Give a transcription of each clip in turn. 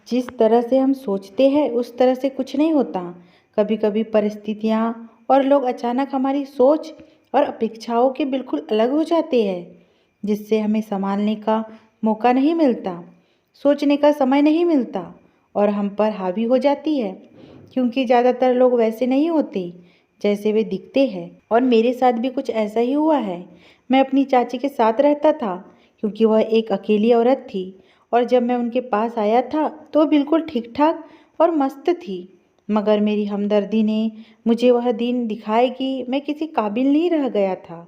जिस तरह से हम सोचते हैं उस तरह से कुछ नहीं होता। कभी कभी परिस्थितियाँ और लोग अचानक हमारी सोच और अपेक्षाओं के बिल्कुल अलग हो जाते हैं, जिससे हमें संभालने का मौका नहीं मिलता, सोचने का समय नहीं मिलता और हम पर हावी हो जाती है। क्योंकि ज़्यादातर लोग वैसे नहीं होते जैसे वे दिखते हैं, और मेरे साथ भी कुछ ऐसा ही हुआ है। मैं अपनी चाची के साथ रहता था क्योंकि वह एक अकेली औरत थी, और जब मैं उनके पास आया था तो वो बिल्कुल ठीक ठाक और मस्त थी। मगर मेरी हमदर्दी ने मुझे वह दिन दिखाए कि मैं किसी काबिल नहीं रह गया था।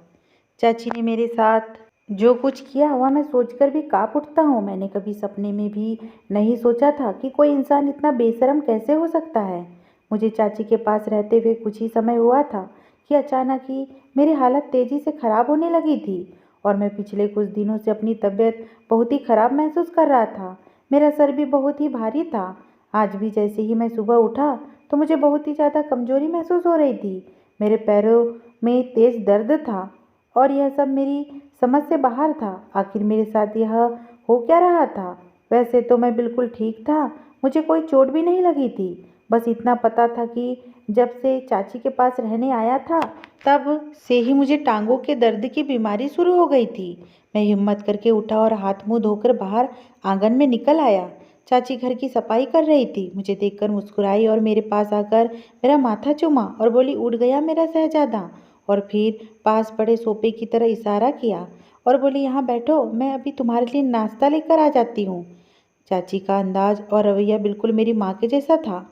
चाची ने मेरे साथ जो कुछ किया वह मैं सोचकर भी काँप उठता हूँ। मैंने कभी सपने में भी नहीं सोचा था कि कोई इंसान इतना बेशर्म कैसे हो सकता है। मुझे चाची के पास रहते हुए कुछ ही समय हुआ था कि अचानक ही मेरी हालत तेज़ी से ख़राब होने लगी थी, और मैं पिछले कुछ दिनों से अपनी तबीयत बहुत ही ख़राब महसूस कर रहा था। मेरा सर भी बहुत ही भारी था। आज भी जैसे ही मैं सुबह उठा तो मुझे बहुत ही ज़्यादा कमज़ोरी महसूस हो रही थी। मेरे पैरों में तेज़ दर्द था, और यह सब मेरी समझ से बाहर था। आखिर मेरे साथ यह हो क्या रहा था? वैसे तो मैं बिल्कुल ठीक था, मुझे कोई चोट भी नहीं लगी थी। बस इतना पता था कि जब से चाची के पास रहने आया था तब से ही मुझे टांगों के दर्द की बीमारी शुरू हो गई थी। मैं हिम्मत करके उठा और हाथ मुंह धोकर बाहर आंगन में निकल आया। चाची घर की सफाई कर रही थी। मुझे देखकर मुस्कुराई और मेरे पास आकर मेरा माथा चूमा और बोली, उठ गया मेरा शहजादा। और फिर पास पड़े सोफे की तरह इशारा किया और बोली, यहाँ बैठो, मैं अभी तुम्हारे लिए नाश्ता लेकर आ जाती हूँ। चाची का अंदाज और रवैया बिल्कुल मेरी माँ के जैसा था।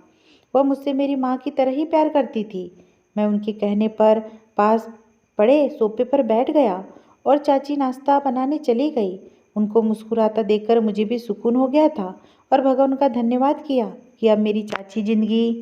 वह मुझसे मेरी माँ की तरह ही प्यार करती थी। मैं उनके कहने पर पास पड़े सोफे पर बैठ गया और चाची नाश्ता बनाने चली गई। उनको मुस्कुराता देखकर मुझे भी सुकून हो गया था, और भगवान का धन्यवाद किया कि अब मेरी चाची जिंदगी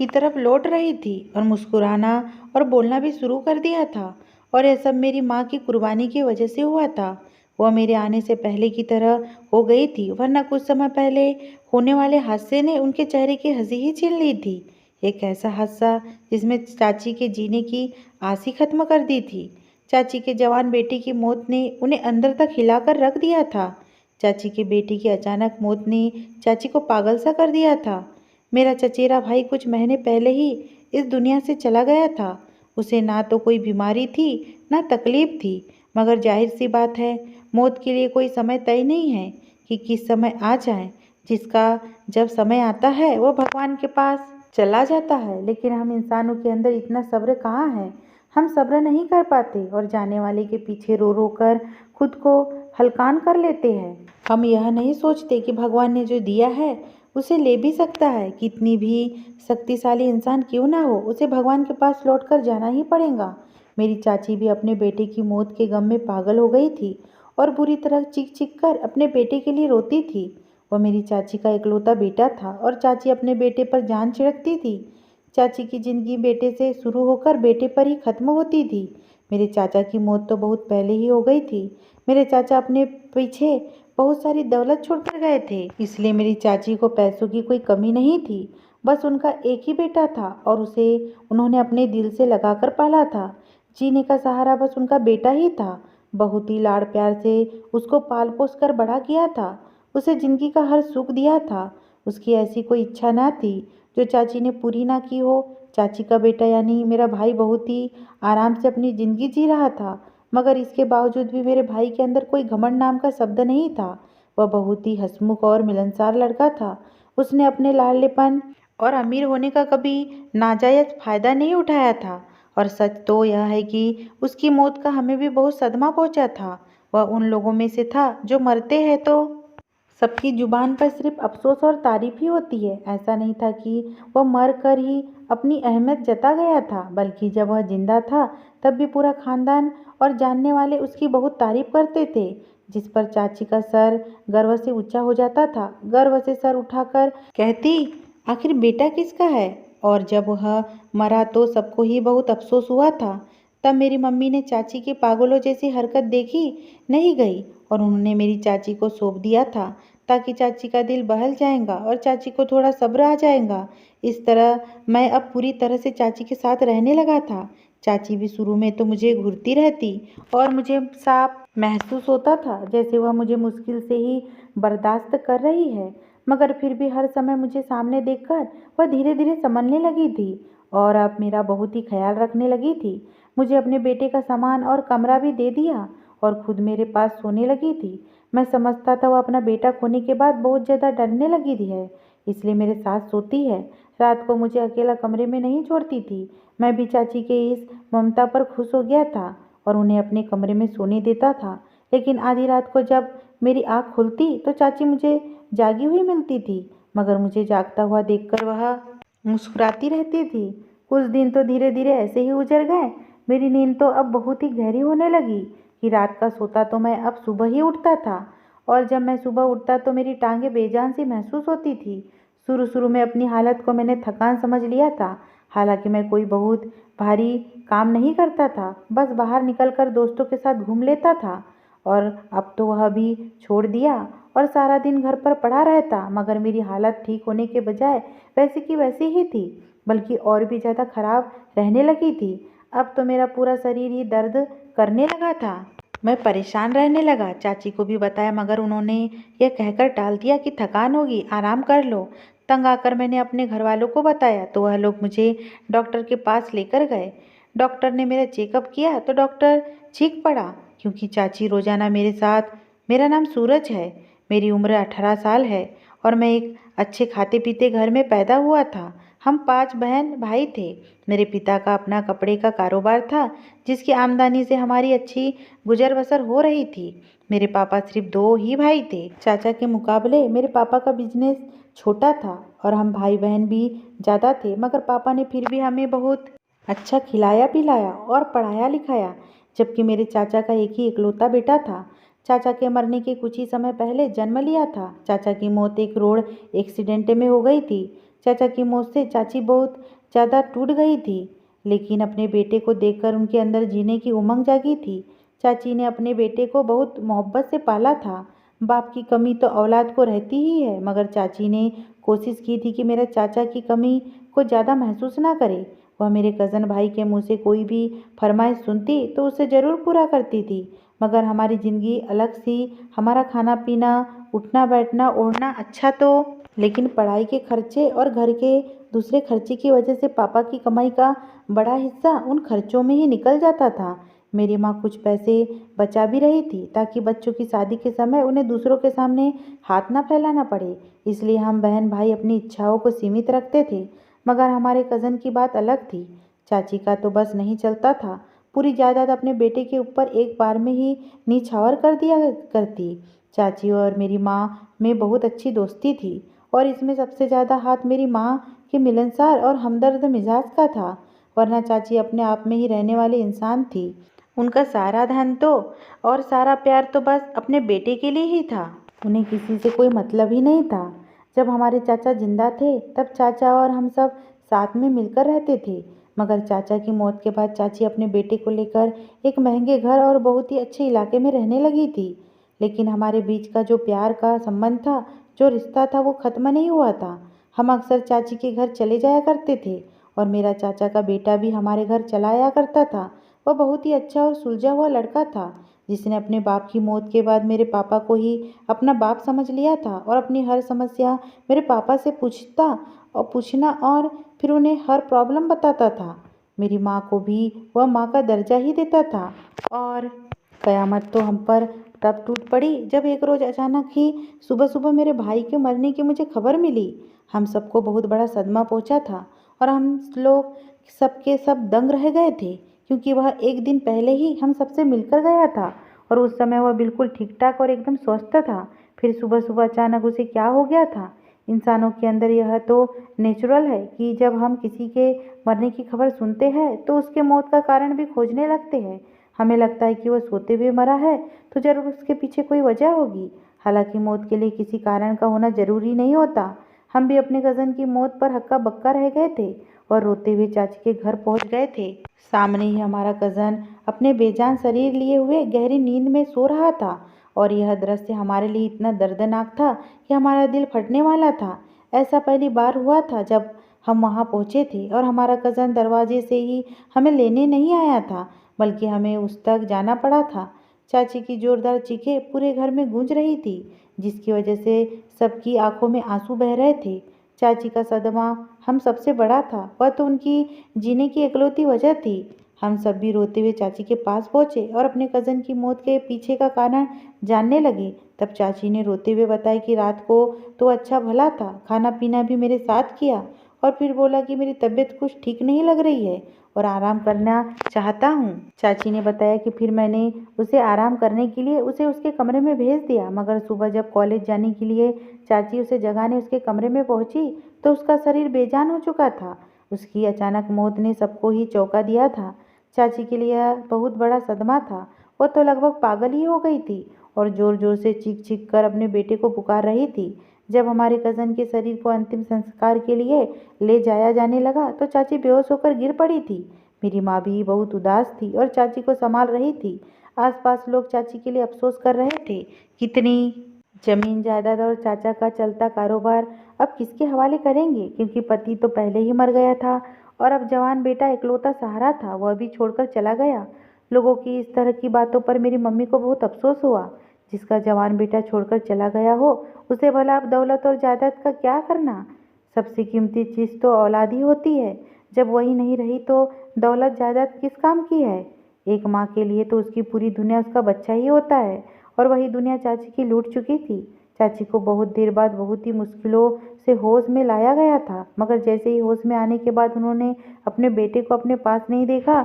की तरफ लौट रही थी और मुस्कुराना और बोलना भी शुरू कर दिया था। और यह सब मेरी माँ की कुर्बानी की वजह से हुआ था। वह मेरे आने से पहले की तरह हो गई थी, वरना कुछ समय पहले होने वाले हादसे ने उनके चेहरे की हंसी ही छीन ली थी। एक ऐसा हादसा जिसमें चाची के जीने की आस ही खत्म कर दी थी। चाची के जवान बेटे की मौत ने उन्हें अंदर तक हिलाकर रख दिया था। चाची के बेटे की अचानक मौत ने चाची को पागल सा कर दिया था। मेरा चचेरा भाई कुछ महीने पहले ही इस दुनिया से चला गया था। उसे ना तो कोई बीमारी थी ना तकलीफ थी, मगर जाहिर सी बात है, मौत के लिए कोई समय तय नहीं है कि किस समय आ जाए। जिसका जब समय आता है वो भगवान के पास चला जाता है। लेकिन हम इंसानों के अंदर इतना सब्र कहाँ है? हम सब्र नहीं कर पाते और जाने वाले के पीछे रो रो कर खुद को हलकान कर लेते हैं। हम यह नहीं सोचते कि भगवान ने जो दिया है उसे ले भी सकता है। कितनी भी शक्तिशाली इंसान क्यों ना हो, उसे भगवान के पास लौट कर जाना ही पड़ेगा। मेरी चाची भी अपने बेटे की मौत के गम में पागल हो गई थी और बुरी तरह चीख चीख कर अपने बेटे के लिए रोती थी। वह मेरी चाची का इकलौता बेटा था और चाची अपने बेटे पर जान छिड़कती थी। चाची की जिंदगी बेटे से शुरू होकर बेटे पर ही खत्म होती थी। मेरे चाचा की मौत तो बहुत पहले ही हो गई थी। मेरे चाचा अपने पीछे बहुत सारी दौलत छोड़कर गए थे, इसलिए मेरी चाची को पैसों की कोई कमी नहीं थी। बस उनका एक ही बेटा था और उसे उन्होंने अपने दिल से लगाकर पाला था। जीने का सहारा बस उनका बेटा ही था। बहुत ही लाड़ प्यार से उसको पाल पोस कर बड़ा किया था। उसे जिंदगी का हर सुख दिया था। उसकी ऐसी कोई इच्छा ना थी जो चाची ने पूरी ना की हो। चाची का बेटा यानी मेरा भाई बहुत ही आराम से अपनी ज़िंदगी जी रहा था, मगर इसके बावजूद भी मेरे भाई के अंदर कोई घमंड नाम का शब्द नहीं था। वह बहुत ही हंसमुख और मिलनसार लड़का था। उसने अपने लाडलेपन और अमीर होने का कभी नाजायज़ फ़ायदा नहीं उठाया था। और सच तो यह है कि उसकी मौत का हमें भी बहुत सदमा पहुंचा था। वह उन लोगों में से था जो मरते हैं तो सबकी जुबान पर सिर्फ अफसोस और तारीफ ही होती है। ऐसा नहीं था कि वह मर कर ही अपनी अहमियत जता गया था, बल्कि जब वह जिंदा था तब भी पूरा खानदान और जानने वाले उसकी बहुत तारीफ करते थे, जिस पर चाची का सर गर्व से ऊंचा हो जाता था। गर्व से सर उठाकर कहती, आखिर बेटा किसका है? और जब वह मरा तो सबको ही बहुत अफसोस हुआ था। तब मेरी मम्मी ने चाची की पागलों जैसी हरकत देखी नहीं गई और उन्होंने मेरी चाची को सौंप दिया था, ताकि चाची का दिल बहल जाएगा और चाची को थोड़ा सब्र आ जाएगा। इस तरह मैं अब पूरी तरह से चाची के साथ रहने लगा था। चाची भी शुरू में तो मुझे घूरती रहती और मुझे साफ महसूस होता था जैसे वह मुझे मुश्किल से ही बर्दाश्त कर रही है, मगर फिर भी हर समय मुझे सामने देखकर वह धीरे धीरे संभलने लगी थी और अब मेरा बहुत ही ख्याल रखने लगी थी। मुझे अपने बेटे का सामान और कमरा भी दे दिया और खुद मेरे पास सोने लगी थी। मैं समझता था वह अपना बेटा खोने के बाद बहुत ज़्यादा डरने लगी थी है, इसलिए मेरे साथ सोती है। रात को मुझे अकेला कमरे में नहीं छोड़ती थी। मैं भी चाची के इस ममता पर खुश हो गया था और उन्हें अपने कमरे में सोने देता था। लेकिन आधी रात को जब मेरी आँख खुलती तो चाची मुझे जागी हुई मिलती थी, मगर मुझे जागता हुआ देखकर वह मुस्कुराती रहती थी। कुछ दिन तो धीरे धीरे ऐसे ही गुजर गए। मेरी नींद तो अब बहुत ही गहरी होने लगी कि रात का सोता तो मैं अब सुबह ही उठता था, और जब मैं सुबह उठता तो मेरी टांगें बेजान सी महसूस होती थी। शुरू शुरू में अपनी हालत को मैंने थकान समझ लिया था। हालांकि मैं कोई बहुत भारी काम नहीं करता था, बस बाहर निकलकर दोस्तों के साथ घूम लेता था। और अब तो वह भी छोड़ दिया और सारा दिन घर पर पड़ा रहता। मगर मेरी हालत ठीक होने के बजाय वैसी की वैसी ही थी, बल्कि और भी ज़्यादा खराब रहने लगी थी। अब तो मेरा पूरा शरीर ही दर्द करने लगा था। मैं परेशान रहने लगा। चाची को भी बताया, मगर उन्होंने यह कहकर टाल दिया कि थकान होगी, आराम कर लो। तंग आकर मैंने अपने घर वालों को बताया तो वह लोग मुझे डॉक्टर के पास लेकर गए। डॉक्टर ने मेरा चेकअप किया तो डॉक्टर चीख पड़ा, क्योंकि चाची रोजाना मेरे साथ। मेरा नाम सूरज है, मेरी उम्र 18 साल है और मैं एक अच्छे खाते पीते घर में पैदा हुआ था। हम 5 बहन भाई थे। मेरे पिता का अपना कपड़े का कारोबार था, जिसकी आमदनी से हमारी अच्छी गुजर बसर हो रही थी। मेरे पापा सिर्फ 2 ही भाई थे। चाचा के मुकाबले मेरे पापा का बिजनेस छोटा था और हम भाई बहन भी ज़्यादा थे, मगर पापा ने फिर भी हमें बहुत अच्छा खिलाया पिलाया और पढ़ाया लिखाया। जबकि मेरे चाचा का एक ही इकलौता बेटा था। चाचा के मरने के कुछ ही समय पहले जन्म लिया था। चाचा की मौत एक रोड एक्सीडेंट में हो गई थी। चाचा की मौत से चाची बहुत ज़्यादा टूट गई थी, लेकिन अपने बेटे को देखकर उनके अंदर जीने की उमंग जागी थी। चाची ने अपने बेटे को बहुत मोहब्बत से पाला था। बाप की कमी तो औलाद को रहती ही है, मगर चाची ने कोशिश की थी कि मेरे चाचा की कमी को ज़्यादा महसूस ना करे। वह मेरे कज़न भाई के मुंह से कोई भी फरमाइश सुनती तो उसे ज़रूर पूरा करती थी। मगर हमारी ज़िंदगी अलग सी, हमारा खाना पीना, उठना बैठना ओढ़ना अच्छा तो, लेकिन पढ़ाई के खर्चे और घर के दूसरे खर्चे की वजह से पापा की कमाई का बड़ा हिस्सा उन खर्चों में ही निकल जाता था। मेरी माँ कुछ पैसे बचा भी रही थी ताकि बच्चों की शादी के समय उन्हें दूसरों के सामने हाथ ना फैलाना पड़े। इसलिए हम बहन भाई अपनी इच्छाओं को सीमित रखते थे। मगर हमारे कज़न की बात अलग थी। चाची का तो बस नहीं चलता था। पूरी जायदाद अपने बेटे के ऊपर एक बार में ही निछावर कर दिया करती। चाची और मेरी माँ में बहुत अच्छी दोस्ती थी और इसमें सबसे ज़्यादा हाथ मेरी माँ के मिलनसार और हमदर्द मिजाज का था। वरना चाची अपने आप में ही रहने वाली इंसान थी। उनका सारा धन तो और सारा प्यार तो बस अपने बेटे के लिए ही था। उन्हें किसी से कोई मतलब ही नहीं था। जब हमारे चाचा जिंदा थे तब चाचा और हम सब साथ में मिलकर रहते थे, मगर चाचा की मौत के बाद चाची अपने बेटे को लेकर एक महंगे घर और बहुत ही अच्छे इलाके में रहने लगी थी। लेकिन हमारे बीच का जो प्यार का संबंध था, जो रिश्ता था, वो खत्म नहीं हुआ था। हम अक्सर चाची के घर चले जाया करते थे और मेरा चाचा का बेटा भी हमारे घर चला आया करता था। वह बहुत ही अच्छा और सुलझा हुआ लड़का था, जिसने अपने बाप की मौत के बाद मेरे पापा को ही अपना बाप समझ लिया था और अपनी हर समस्या मेरे पापा से पूछना और फिर उन्हें हर प्रॉब्लम बताता था। मेरी माँ को भी वह माँ का दर्जा ही देता था। और कयामत तो हम पर तब टूट पड़ी जब एक रोज़ अचानक ही सुबह सुबह मेरे भाई के मरने की मुझे खबर मिली। हम सबको बहुत बड़ा सदमा पहुंचा था और हम लोग सबके सब दंग रह गए थे, क्योंकि वह एक दिन पहले ही हम सबसे मिलकर गया था और उस समय वह बिल्कुल ठीक ठाक और एकदम स्वस्थ था। फिर सुबह सुबह अचानक उसे क्या हो गया था। इंसानों के अंदर यह तो नेचुरल है कि जब हम किसी के मरने की खबर सुनते हैं तो उसके मौत का कारण भी खोजने लगते हैं। हमें लगता है कि वह सोते हुए मरा है तो जरूर उसके पीछे कोई वजह होगी। हालांकि मौत के लिए किसी कारण का होना जरूरी नहीं होता। हम भी अपने कज़न की मौत पर हक्का बक्का रह गए थे और रोते हुए चाची के घर पहुंच गए थे। सामने ही हमारा कज़न अपने बेजान शरीर लिए हुए गहरी नींद में सो रहा था और यह दृश्य हमारे लिए इतना दर्दनाक था कि हमारा दिल फटने वाला था। ऐसा पहली बार हुआ था जब हम वहां पहुंचे थे और हमारा कज़न दरवाजे से ही हमें लेने नहीं आया था, बल्कि हमें उस तक जाना पड़ा था। चाची की जोरदार चीखें पूरे घर में गूंज रही थी, जिसकी वजह से सबकी आंखों में आंसू बह रहे थे। चाची का सदमा हम सबसे बड़ा था, वह तो उनकी जीने की इकलौती वजह थी। हम सब भी रोते हुए चाची के पास पहुंचे और अपने कज़न की मौत के पीछे का कारण जानने लगे। तब चाची ने रोते हुए बताया कि रात को तो अच्छा भला था, खाना पीना भी मेरे साथ किया, और फिर बोला कि मेरी तबीयत कुछ ठीक नहीं लग रही है और आराम करना चाहता हूँ। चाची ने बताया कि फिर मैंने उसे आराम करने के लिए उसे उसके कमरे में भेज दिया, मगर सुबह जब कॉलेज जाने के लिए चाची उसे जगाने उसके कमरे में पहुंची तो उसका शरीर बेजान हो चुका था। उसकी अचानक मौत ने सबको ही चौंका दिया था। चाची के लिए यह बहुत बड़ा सदमा था। वो तो लगभग पागल ही हो गई थी और जोर जोर से चीख चीख कर अपने बेटे को पुकार रही थी। जब हमारे कज़न के शरीर को अंतिम संस्कार के लिए ले जाया जाने लगा तो चाची बेहोश होकर गिर पड़ी थी। मेरी माँ भी बहुत उदास थी और चाची को संभाल रही थी। आसपास लोग चाची के लिए अफसोस कर रहे थे। कितनी जमीन जायदाद और चाचा का चलता कारोबार अब किसके हवाले करेंगे, क्योंकि पति तो पहले ही मर गया था और अब जवान बेटा इकलौता सहारा था, वह भी छोड़कर चला गया। लोगों की इस तरह की बातों पर मेरी मम्मी को बहुत अफसोस हुआ। जिसका जवान बेटा छोड़कर चला गया हो उसे भला अब दौलत और जायदाद का क्या करना। सबसे कीमती चीज़ तो औलाद ही होती है। जब वही नहीं रही तो दौलत जायदाद किस काम की है। एक माँ के लिए तो उसकी पूरी दुनिया उसका बच्चा ही होता है, और वही दुनिया चाची की लूट चुकी थी। चाची को बहुत देर बाद बहुत ही मुश्किलों से होश में लाया गया था, मगर जैसे ही होश में आने के बाद उन्होंने अपने बेटे को अपने पास नहीं देखा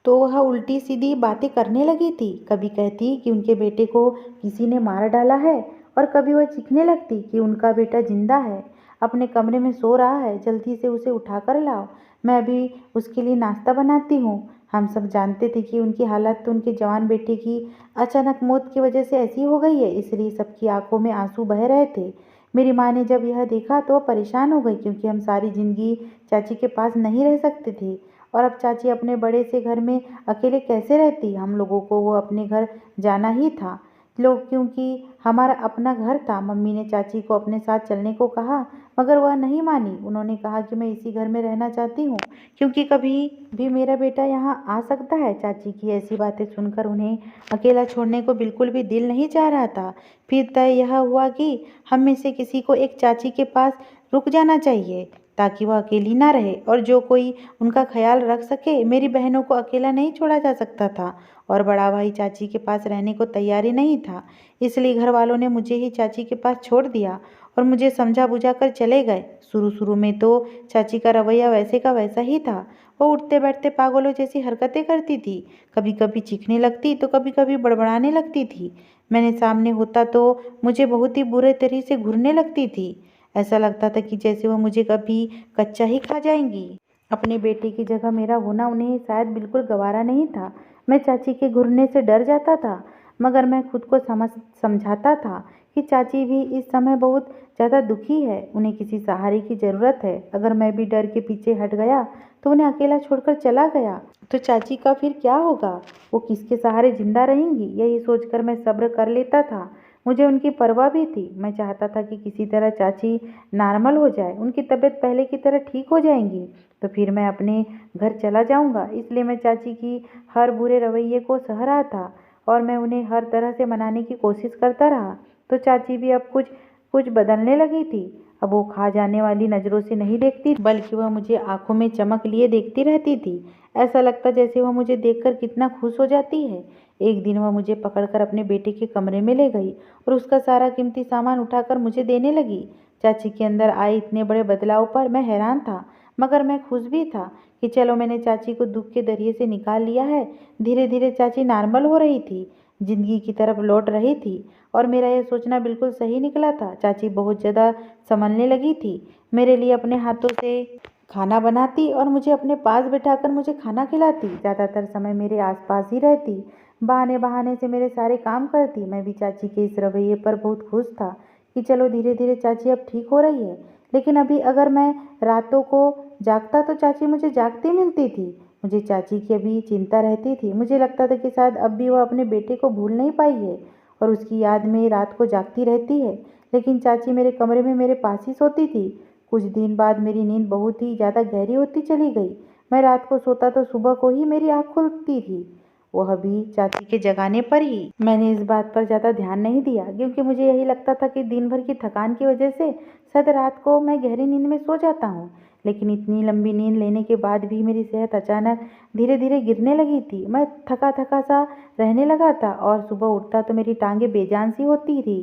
तो वह उल्टी सीधी बातें करने लगी थी। कभी कहती कि उनके बेटे को किसी ने मार डाला है और कभी वह चीखने लगती कि उनका बेटा जिंदा है, अपने कमरे में सो रहा है, जल्दी से उसे उठा कर लाओ, मैं अभी उसके लिए नाश्ता बनाती हूँ। हम सब जानते थे कि उनकी हालत तो उनके जवान बेटे की अचानक मौत की वजह से ऐसी हो गई है, इसलिए सबकी आंखों में आंसू बह रहे थे। मेरी माँ ने जब यह देखा तो वह परेशान हो गई, क्योंकि हम सारी जिंदगी चाची के पास नहीं रह सकते थे और अब चाची अपने बड़े से घर में अकेले कैसे रहती। हम लोगों को वो अपने घर जाना ही था लोग, क्योंकि हमारा अपना घर था। मम्मी ने चाची को अपने साथ चलने को कहा, मगर वह नहीं मानी। उन्होंने कहा कि मैं इसी घर में रहना चाहती हूँ, क्योंकि कभी भी मेरा बेटा यहाँ आ सकता है। चाची की ऐसी बातें सुनकर उन्हें अकेला छोड़ने को बिल्कुल भी दिल नहीं चाह रहा था। फिर तय यह हुआ कि हम में से किसी को एक चाची के पास रुक जाना चाहिए, ताकि वह अकेली ना रहे और जो कोई उनका ख्याल रख सके। मेरी बहनों को अकेला नहीं छोड़ा जा सकता था और बड़ा भाई चाची के पास रहने को तैयार ही नहीं था, इसलिए घर वालों ने मुझे ही चाची के पास छोड़ दिया और मुझे समझा बुझा कर चले गए। शुरू शुरू में तो चाची का रवैया वैसे का वैसा ही था। वो उठते बैठते पागलों जैसी हरकतें करती थी, कभी कभी चीखने लगती तो कभी कभी बड़बड़ाने लगती थी। मैंने सामने होता तो मुझे बहुत ही बुरे तरह से घूरने लगती थी। ऐसा लगता था कि जैसे वह मुझे कभी कच्चा ही खा जाएंगी। अपने बेटे की जगह मेरा होना उन्हें शायद बिल्कुल गवारा नहीं था। मैं चाची के घूरने से डर जाता था, मगर मैं खुद को समझाता था कि चाची भी इस समय बहुत ज़्यादा दुखी है, उन्हें किसी सहारे की ज़रूरत है। अगर मैं भी डर के पीछे हट गया तो उन्हें अकेला छोड़कर चला गया तो चाची का फिर क्या होगा, वो किसके सहारे जिंदा रहेंगी। यही सोचकर मैं सब्र कर लेता था। मुझे उनकी परवाह भी थी। मैं चाहता था कि किसी तरह चाची नॉर्मल हो जाए, उनकी तबीयत पहले की तरह ठीक हो जाएंगी तो फिर मैं अपने घर चला जाऊंगा। इसलिए मैं चाची की हर बुरे रवैये को सह रहा था और मैं उन्हें हर तरह से मनाने की कोशिश करता रहा। तो चाची भी अब कुछ कुछ बदलने लगी थी। अब वो खा जाने वाली नज़रों से नहीं देखती, बल्कि वह मुझे आंखों में चमक लिए देखती रहती थी। ऐसा लगता जैसे वह मुझे देखकर कितना खुश हो जाती है। एक दिन वह मुझे पकड़कर अपने बेटे के कमरे में ले गई और उसका सारा कीमती सामान उठाकर मुझे देने लगी। चाची के अंदर आए इतने बड़े बदलाव पर मैं हैरान था, मगर मैं खुश भी था कि चलो मैंने चाची को दुख के दरिये से निकाल लिया है। धीरे धीरे चाची नॉर्मल हो रही थी, जिंदगी की तरफ लौट रही थी और मेरा यह सोचना बिल्कुल सही निकला था। चाची बहुत ज़्यादा संभलने लगी थी, मेरे लिए अपने हाथों से खाना बनाती और मुझे अपने पास बिठाकर मुझे खाना खिलाती। ज़्यादातर समय मेरे आसपास ही रहती, बहाने बहाने से मेरे सारे काम करती। मैं भी चाची के इस रवैये पर बहुत खुश था कि चलो धीरे धीरे चाची अब ठीक हो रही है। लेकिन अभी अगर मैं रातों को जागता तो चाची मुझे जागती मिलती थी। मुझे चाची की अभी चिंता रहती थी। मुझे लगता था कि शायद अब भी वह अपने बेटे को भूल नहीं पाई है और उसकी याद में रात को जागती रहती है। लेकिन चाची मेरे कमरे में मेरे पास ही सोती थी। कुछ दिन बाद मेरी नींद बहुत ही ज़्यादा गहरी होती चली गई। मैं रात को सोता तो सुबह को ही मेरी आँख खुलती थी वह भी चाची के जगाने पर ही। मैंने इस बात पर ज़्यादा ध्यान नहीं दिया क्योंकि मुझे यही लगता था कि दिन भर की थकान की वजह से शायद रात को मैं गहरी नींद में सो जाता हूँ। लेकिन इतनी लंबी नींद लेने के बाद भी मेरी सेहत अचानक धीरे धीरे गिरने लगी थी। मैं थका थका सा रहने लगा था और सुबह उठता तो मेरी टांगें बेजान सी होती थी।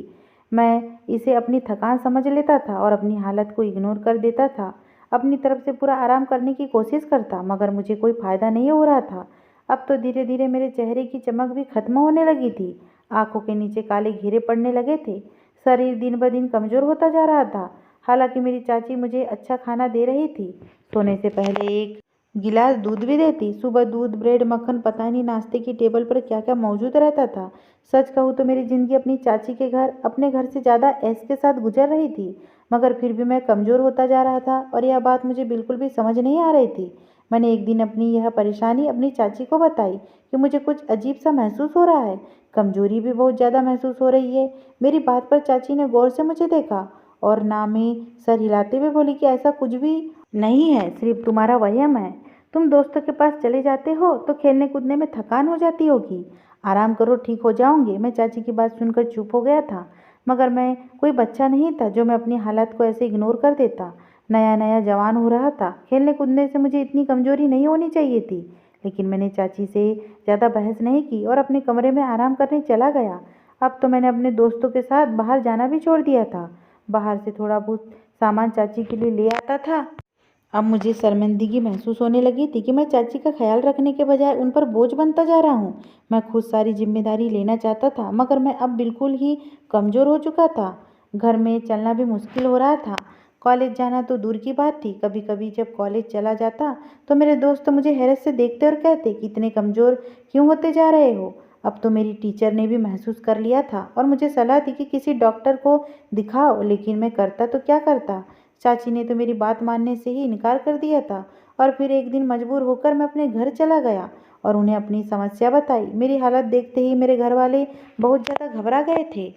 मैं इसे अपनी थकान समझ लेता था और अपनी हालत को इग्नोर कर देता था। अपनी तरफ से पूरा आराम करने की कोशिश करता, मगर मुझे कोई फ़ायदा नहीं हो रहा था। अब तो धीरे धीरे मेरे चेहरे की चमक भी खत्म होने लगी थी। आंखों के नीचे काले घेरे पड़ने लगे थे। शरीर दिन ब दिन कमज़ोर होता जा रहा था। हालांकि मेरी चाची मुझे अच्छा खाना दे रही थी। सोने से पहले एक गिलास दूध भी देती। सुबह दूध, ब्रेड, मक्खन, पता नहीं नाश्ते की टेबल पर क्या क्या मौजूद रहता था। सच कहूँ तो मेरी ज़िंदगी अपनी चाची के घर, अपने घर से ज़्यादा ऐश के साथ गुजर रही थी। मगर फिर भी मैं कमज़ोर होता जा रहा था और यह बात मुझे बिल्कुल भी समझ नहीं आ रही थी। मैंने एक दिन अपनी यह परेशानी अपनी चाची को बताई कि मुझे कुछ अजीब सा महसूस हो रहा है, कमज़ोरी भी बहुत ज़्यादा महसूस हो रही है। मेरी बात पर चाची ने गौर से मुझे देखा और ना में सर हिलाते हुए बोली कि ऐसा कुछ भी नहीं है, सिर्फ तुम्हारा वहम है। तुम दोस्तों के पास चले जाते हो तो खेलने कूदने में थकान हो जाती होगी। आराम करो, ठीक हो जाओगे। मैं चाची की बात सुनकर चुप हो गया था, मगर मैं कोई बच्चा नहीं था जो मैं अपनी हालत को ऐसे इग्नोर कर देता। नया नया जवान हो रहा था। खेलने कूदने से मुझे इतनी कमज़ोरी नहीं होनी चाहिए थी। लेकिन मैंने चाची से ज़्यादा बहस नहीं की और अपने कमरे में आराम करने चला गया। अब तो मैंने अपने दोस्तों के साथ बाहर जाना भी छोड़ दिया था। बाहर से थोड़ा बहुत सामान चाची के लिए ले आता था। अब मुझे शर्मिंदगी महसूस होने लगी थी कि मैं चाची का ख्याल रखने के बजाय उन पर बोझ बनता जा रहा हूँ। मैं खुद सारी जिम्मेदारी लेना चाहता था, मगर मैं अब बिल्कुल ही कमज़ोर हो चुका था। घर में चलना भी मुश्किल हो रहा था। कॉलेज जाना तो दूर की बात थी। कभी कभी जब कॉलेज चला जाता तो मेरे दोस्त मुझे हैरत से देखते और कहते कि इतने कमज़ोर क्यों होते जा रहे हो। अब तो मेरी टीचर ने भी महसूस कर लिया था और मुझे सलाह दी कि किसी डॉक्टर को दिखाओ, लेकिन मैं करता तो क्या करता। चाची ने तो मेरी बात मानने से ही इनकार कर दिया था और फिर एक दिन मजबूर होकर मैं अपने घर चला गया और उन्हें अपनी समस्या बताई। मेरी हालत देखते ही मेरे घर वाले बहुत ज़्यादा घबरा गए थे।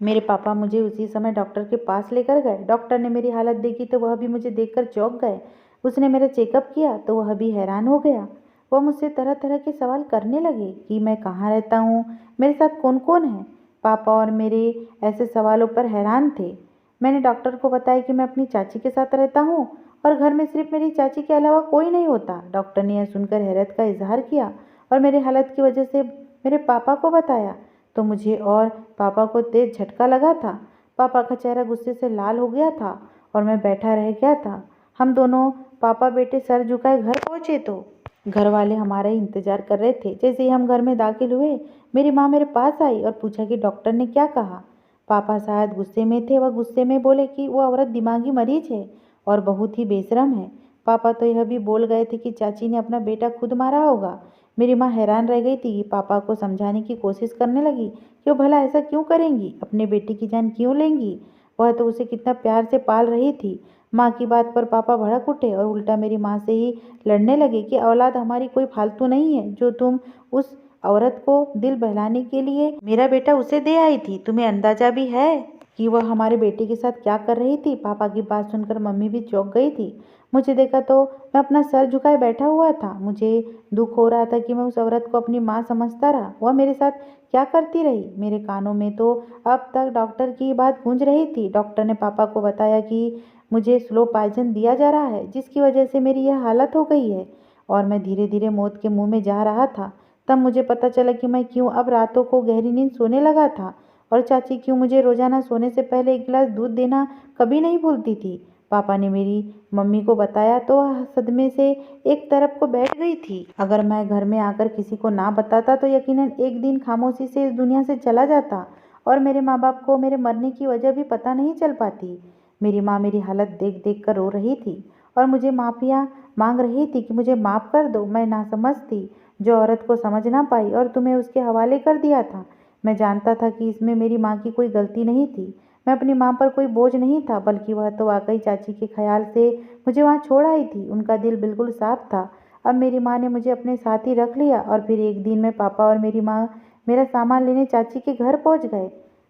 मेरे पापा मुझे उसी समय डॉक्टर के पास लेकर गए। डॉक्टर ने मेरी हालत देखी तो वह भी मुझे देखकर चौंक गए। उसने मेरा चेकअप किया तो वह भी हैरान हो गया। वह मुझसे तरह तरह के सवाल करने लगे कि मैं कहाँ रहता हूँ, मेरे साथ कौन कौन है। पापा और मेरे ऐसे सवालों पर हैरान थे। मैंने डॉक्टर को बताया कि मैं अपनी चाची के साथ रहता हूँ और घर में सिर्फ मेरी चाची के अलावा कोई नहीं होता। डॉक्टर ने यह सुनकर हैरत का इजहार किया और मेरी हालत की वजह से मेरे पापा को बताया तो मुझे और पापा को तेज झटका लगा था। पापा का चेहरा गुस्से से लाल हो गया था और मैं बैठा रह गया था। हम दोनों पापा बेटे सर झुकाए घर पहुँचे तो घर वाले हमारा ही इंतजार कर रहे थे। जैसे ही हम घर में दाखिल हुए, मेरी माँ मेरे पास आई और पूछा कि डॉक्टर ने क्या कहा। पापा शायद गुस्से में थे। वह गुस्से में बोले कि वो औरत दिमागी मरीज है और बहुत ही बेशरम है। पापा तो यह भी बोल गए थे कि चाची ने अपना बेटा खुद मारा होगा। मेरी माँ हैरान रह गई थी कि पापा को समझाने की कोशिश करने लगी कि वो भला ऐसा क्यों करेंगी, अपने बेटे की जान क्यों लेंगी। वह तो उसे कितना प्यार से पाल रही थी। माँ की बात पर पापा भड़क उठे और उल्टा मेरी माँ से ही लड़ने लगे कि औलाद हमारी कोई फालतू नहीं है जो तुम उस औरत को दिल बहलाने के लिए मेरा बेटा उसे दे आई थी। तुम्हें अंदाजा भी है कि वह हमारे बेटे के साथ क्या कर रही थी। पापा की बात सुनकर मम्मी भी चौंक गई थी। मुझे देखा तो मैं अपना सर झुकाए बैठा हुआ था। मुझे दुख हो रहा था कि मैं उस औरत को अपनी माँ समझता रहा। वह मेरे साथ क्या करती रही। मेरे कानों में तो अब तक डॉक्टर की बात गूंज रही थी। डॉक्टर ने पापा को बताया कि मुझे स्लो पॉइजन दिया जा रहा है, जिसकी वजह से मेरी यह हालत हो गई है और मैं धीरे धीरे मौत के मुंह में जा रहा था। तब मुझे पता चला कि मैं क्यों अब रातों को गहरी नींद सोने लगा था और चाची क्यों मुझे रोजाना सोने से पहले एक गिलास दूध देना कभी नहीं भूलती थी। पापा ने मेरी मम्मी को बताया तो वह सदमे से एक तरफ को बैठ गई थी। अगर मैं घर में आकर किसी को ना बताता तो यकीनन एक दिन खामोशी से इस दुनिया से चला जाता और मेरे माँ बाप को मेरे मरने की वजह भी पता नहीं चल पाती। मेरी माँ मेरी हालत देख देख कर रो रही थी और मुझे माफिया मांग रही थी कि मुझे माफ़ कर दो। मैं नासमझ थी जो औरत को समझ ना पाई और तुम्हें उसके हवाले कर दिया था। मैं जानता था कि इसमें मेरी माँ की कोई गलती नहीं थी। मैं अपनी माँ पर कोई बोझ नहीं था, बल्कि वह तो वाकई चाची के ख्याल से मुझे वहाँ छोड़ आई थी। उनका दिल बिल्कुल साफ था। अब मेरी माँ ने मुझे अपने साथ ही रख लिया और फिर एक दिन में पापा और मेरी माँ मेरा सामान लेने चाची के घर पहुँच गए।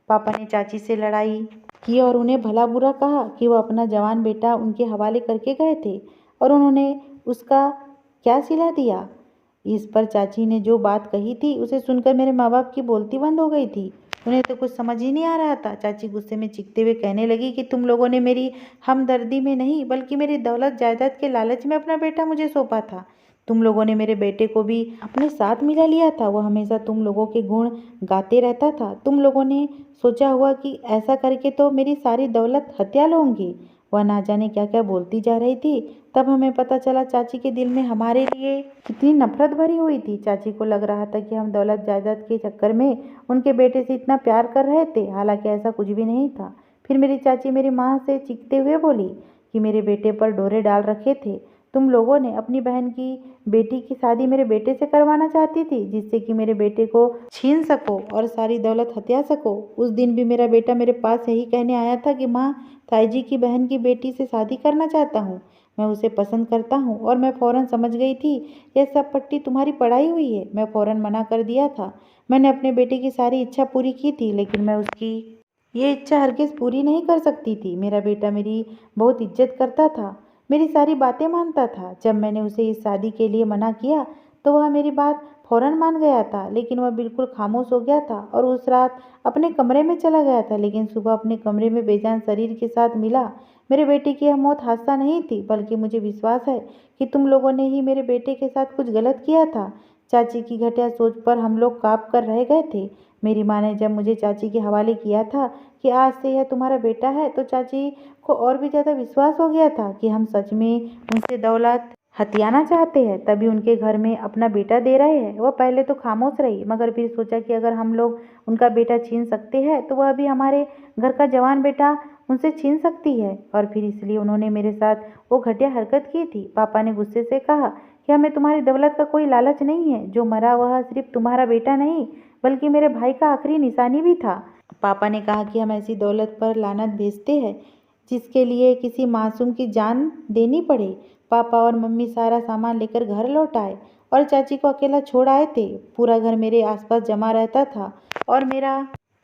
पापा ने चाची से लड़ाई की और उन्हें भला बुरा कहा कि वह अपना जवान बेटा उनके हवाले करके गए थे और उन्होंने उसका क्या सिला दिया। इस पर चाची ने जो बात कही थी उसे सुनकर मेरे माँ बाप की बोलती बंद हो गई थी। उन्हें तो कुछ समझ ही नहीं आ रहा था। चाची गुस्से में चीखते हुए कहने लगी कि तुम लोगों ने मेरी हमदर्दी में नहीं बल्कि मेरी दौलत जायदाद के लालच में अपना बेटा मुझे सौंपा था। तुम लोगों ने मेरे बेटे को भी अपने साथ मिला लिया था। वह हमेशा तुम लोगों के गुण गाते रहता था। तुम लोगों ने सोचा हुआ कि ऐसा करके तो मेरी सारी दौलत हत्या लूंगी। वह ना जाने क्या क्या बोलती जा रही थी। तब हमें पता चला चाची के दिल में हमारे लिए कितनी नफरत भरी हुई थी। चाची को लग रहा था कि हम दौलत जायदाद के चक्कर में उनके बेटे से इतना प्यार कर रहे थे, हालांकि ऐसा कुछ भी नहीं था। फिर मेरी चाची मेरी माँ से चीखते हुए बोली कि मेरे बेटे पर डोरे डाल रखे थे। तुम लोगों ने अपनी बहन की बेटी की शादी मेरे बेटे से करवाना चाहती थी, जिससे कि मेरे बेटे को छीन सको और सारी दौलत हत्या सको। उस दिन भी मेरा बेटा मेरे पास यही कहने आया था कि माँ, ताई जी की बहन की बेटी से शादी करना चाहता हूँ, मैं उसे पसंद करता हूँ। और मैं फ़ौरन समझ गई थी यह सब पट्टी तुम्हारी पढ़ाई हुई है। मैं फ़ौरन मना कर दिया था। मैंने अपने बेटे की सारी इच्छा पूरी की थी, लेकिन मैं उसकी ये इच्छा हरगिज़ पूरी नहीं कर सकती थी। मेरा बेटा मेरी बहुत इज्जत करता था, मेरी सारी बातें मानता था। जब मैंने उसे इस शादी के लिए मना किया तो वह मेरी बात फ़ौरन मान गया था, लेकिन वह बिल्कुल खामोश हो गया था और उस रात अपने कमरे में चला गया था। लेकिन सुबह अपने कमरे में बेजान शरीर के साथ मिला। मेरे बेटे की यह मौत हादसा नहीं थी, बल्कि मुझे विश्वास है कि तुम लोगों ने ही मेरे बेटे के साथ कुछ गलत किया था। चाची की घटिया सोच पर हम लोग काँप कर रह गए थे। मेरी माँ ने जब मुझे चाची के हवाले किया था कि आज से यह तुम्हारा बेटा है, तो चाची को और भी ज़्यादा विश्वास हो गया था कि हम सच में उनसे दौलत हथियाना चाहते हैं, तभी उनके घर में अपना बेटा दे रहे हैं। वह पहले तो खामोश रही, मगर फिर सोचा कि अगर हम लोग उनका बेटा छीन सकते हैं तो वह भी हमारे घर का जवान बेटा उनसे छीन सकती है। और फिर इसलिए उन्होंने मेरे साथ वो घटिया हरकत की थी। पापा ने गुस्से से कहा कि हमें तुम्हारी दौलत का कोई लालच नहीं है। जो मरा वह सिर्फ तुम्हारा बेटा नहीं बल्कि मेरे भाई का आखिरी निशानी भी था। पापा ने कहा कि हम ऐसी दौलत पर लानत भेजते हैं जिसके लिए किसी मासूम की जान देनी पड़े। पापा और मम्मी सारा सामान लेकर घर लौट आए और चाची को अकेला छोड़ आए थे। पूरा घर मेरे आसपास जमा रहता था और मेरा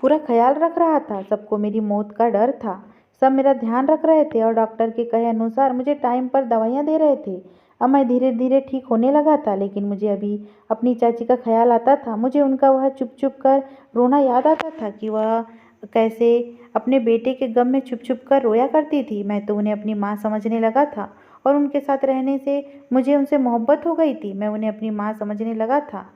पूरा ख्याल रख रहा था। सबको मेरी मौत का डर था। सब मेरा ध्यान रख रहे थे और डॉक्टर के कहे अनुसार मुझे टाइम पर दवाइयाँ दे रहे थे। अब मैं धीरे धीरे ठीक होने लगा था, लेकिन मुझे अभी अपनी चाची का ख्याल आता था। मुझे उनका वह चुप चुप कर रोना याद आता था कि वह कैसे अपने बेटे के गम में छुप छुप कर रोया करती थी। मैं तो उन्हें अपनी माँ समझने लगा था और उनके साथ रहने से मुझे उनसे मोहब्बत हो गई थी। मैं उन्हें अपनी माँ समझने लगा था।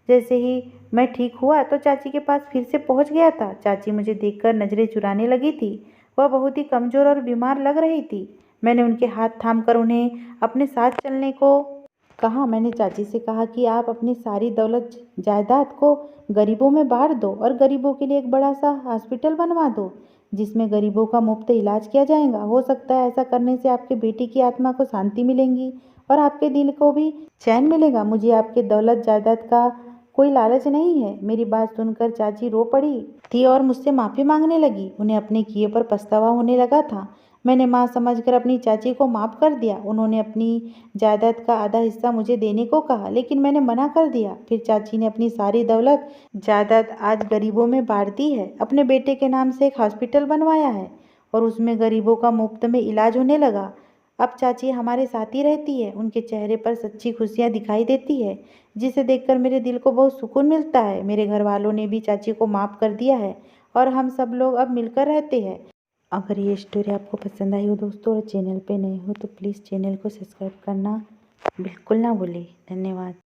जैसे ही मैं ठीक हुआ तो चाची के पास फिर से पहुंच गया था। चाची मुझे देखकर नजरें चुराने लगी थी। वह बहुत ही कमज़ोर और बीमार लग रही थी। मैंने उनके हाथ थामकर उन्हें अपने साथ चलने को कहा। मैंने चाची से कहा कि आप अपनी सारी दौलत जायदाद को गरीबों में बांट दो और गरीबों के लिए एक बड़ा सा हॉस्पिटल बनवा दो, जिसमें गरीबों का मुफ्त इलाज किया जाएगा। हो सकता है ऐसा करने से आपके बेटी की आत्मा को शांति मिलेगी और आपके दिल को भी चैन मिलेगा। मुझे आपके दौलत जायदाद का कोई लालच नहीं है। मेरी बात सुनकर चाची रो पड़ी थी और मुझसे माफ़ी मांगने लगी। उन्हें अपने किए पर पछतावा होने लगा था। मैंने माँ समझकर अपनी चाची को माफ़ कर दिया। उन्होंने अपनी जायदाद का आधा हिस्सा मुझे देने को कहा, लेकिन मैंने मना कर दिया। फिर चाची ने अपनी सारी दौलत जायदाद आज गरीबों में बांट दी है। अपने बेटे के नाम से एक हॉस्पिटल बनवाया है और उसमें गरीबों का मुफ्त में इलाज होने लगा। अब चाची हमारे साथ ही रहती है। उनके चेहरे पर सच्ची खुशियाँ दिखाई देती है, जिसे देखकर मेरे दिल को बहुत सुकून मिलता है। मेरे घर वालों ने भी चाची को माफ़ कर दिया है और हम सब लोग अब मिलकर रहते हैं। अगर ये स्टोरी आपको पसंद आई हो दोस्तों और चैनल पे नए हो तो प्लीज़ चैनल को सब्सक्राइब करना बिल्कुल ना भूलें। धन्यवाद।